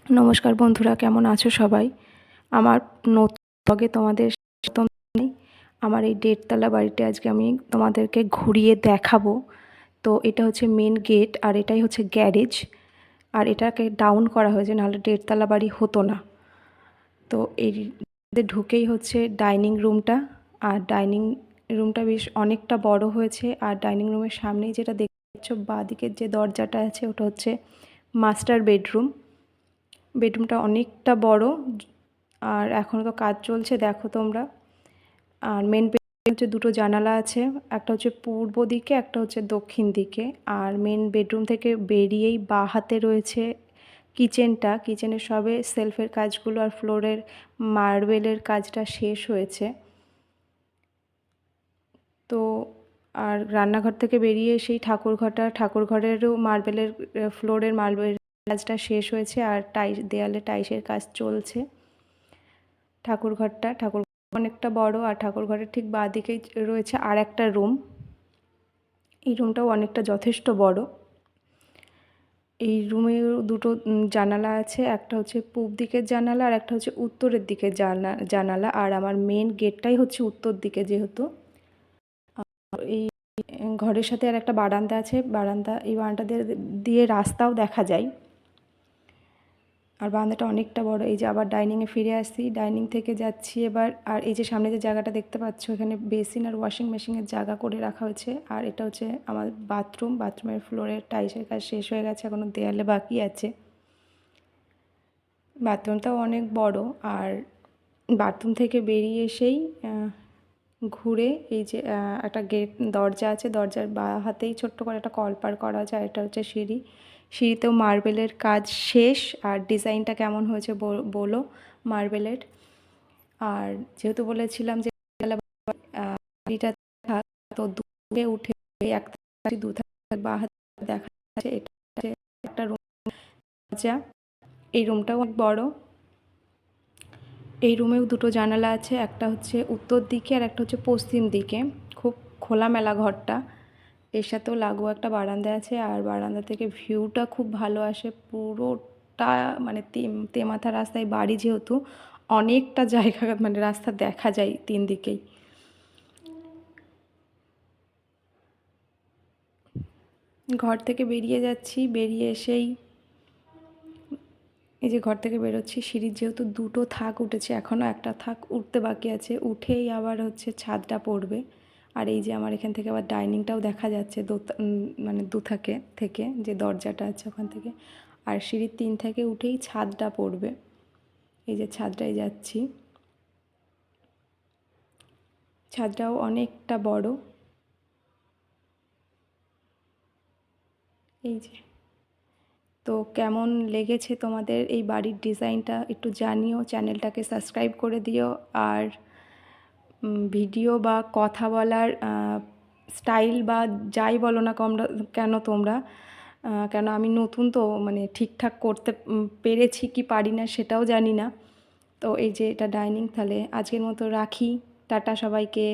নমস্কার বন্ধুরা, কেমন আছো সবাই? আমার নতুন ব্লগে তোমাদের স্বাগতম জানাই। আমার এই 1.5 তলা বাড়িটা আজকে আমি তোমাদেরকে ঘুরিয়ে দেখাবো। তো এটা হচ্ছে মেন গেট, আর এটাই হচ্ছে গ্যারেজ, আর এটাকে ডাউন করা হয়েছে, নাহলে 1.5 তলা বাড়ি হতো না। তো এই ঢুকেই হচ্ছে ডাইনিং রুমটা, আর ডাইনিং রুমটা বেশ অনেকটা বড় হয়েছে। আর ডাইনিং রুমের সামনেই যেটা দেখতে পাচ্ছ, বাঁদিকের যে দরজাটা আছে ওটা হচ্ছে মাস্টার বেডরুম। বেডরুমটা অনেকটা বড়, আর এখনও তো কাজ চলছে, দেখো তোমরা। আর মেন বেডরুমে হচ্ছে দুটো জানালা আছে, একটা হচ্ছে পূর্ব দিকে, একটা হচ্ছে দক্ষিণ দিকে। আর মেন বেডরুম থেকে বেরিয়েই বাঁ হাতে রয়েছে কিচেনটা। কিচেনের সবে সেলফের কাজগুলো আর ফ্লোরের মার্বেলের কাজটা শেষ হয়েছে। তো আর রান্নাঘর থেকে বেরিয়ে সেই ঠাকুরঘরেরও মার্বেলের ফ্লোরের মার্বেল কাজটা শেষ হয়েছে, আর দেয়ালে টাইসের কাজ চলছে। ঠাকুর অনেকটা বড়, আর ঠাকুরঘরের ঠিক বাঁদিকেই রয়েছে আর একটা রুম। এই রুমটাও অনেকটা যথেষ্ট বড়। এই রুমে দুটো জানালা আছে, একটা হচ্ছে পূব দিকের জানালা আর একটা হচ্ছে উত্তরের দিকের জানালা। আর আমার মেন গেটটাই হচ্ছে উত্তর দিকে, যেহেতু এই ঘরের সাথে আর একটা বারান্দা আছে। এই বারান্দা দিয়ে রাস্তাও দেখা যায়, আর বারান্দাটা অনেকটা বড়। এই যে আবার ডাইনিংয়ে ফিরে আসছি, ডাইনিং থেকে যাচ্ছি এবার। আর এই যে সামনে যে জায়গাটা দেখতে পাচ্ছ, এখানে বেসিন আর ওয়াশিং মেশিনের জায়গা করে রাখা হয়েছে। আর এটা হচ্ছে আমার বাথরুমের ফ্লোরের টাইসের কাজ শেষ হয়ে গেছে, এখনও দেয়ালে বাকি আছে। বাথরুমটাও অনেক বড়। আর বাথরুম থেকে বেরিয়ে এসেই ঘুরে এই যে একটা দরজা আছে, দরজার বাঁ হাতেই ছোট্ট করে একটা কলপার করা আছে। আর এটা হচ্ছে সিঁড়িতেও মার্বেলের কাজ শেষ। আর ডিজাইনটা কেমন হয়েছে বলো মার্বেলের। আর যেহেতু বলেছিলাম যে বাড়িটা থাক, তো দূরে উঠে বাঁ হাতে দেখা যাচ্ছে এটা একটা রুম। এই রুমটাও অনেক বড়। এই রুমেও দুটো জানালা আছে, একটা হচ্ছে উত্তর দিকে আর একটা হচ্ছে পশ্চিম দিকে। খুব খোলামেলা ঘরটা। এর সাথেও লাগোয়া একটা বারান্দা আছে, আর বারান্দা থেকে ভিউটা খুব ভালো আসে। পুরোটা মানে তেমাথা রাস্তায় বাড়ি, যেহেতু অনেকটা জায়গা মানে রাস্তা দেখা যায় 3 দিকেই। ঘর থেকে বেরিয়ে যাচ্ছি, বেরিয়ে এসেই এই যে ঘর থেকে বেরোচ্ছি, সিঁড়ির যেহেতু দুটো থাক উঠেছে, এখনও একটা থাক উঠতে বাকি আছে, উঠেই আবার হচ্ছে ছাদটা পড়বে। আর এই যে আমার এখান থেকে আবার ডাইনিংটাও দেখা যাচ্ছে মানে দুথাকে থেকে, যে দরজাটা আছে ওখান থেকে। আর সিঁড়ির 3 থেকে উঠেই ছাদটা পড়বে। এই যে ছাদটায় যাচ্ছি, ছাদটাও অনেকটা বড়। এই যে, তো কেমন লেগেছে তোমাদের এই বাড়ির ডিজাইনটা একটু জানিও, চ্যানেলটাকে সাবস্ক্রাইব করে দিও। আর ভিডিও বা কথা বলার স্টাইল বা যাই বলো না কেন তোমরা, কেন আমি নতুন, তো মানে ঠিকঠাক করতে পেরেছি কি পারি না সেটাও জানি না। তো এই যে এটা ডাইনিং, তাহলে আজকের মতো রাখি। টাটা সবাইকে।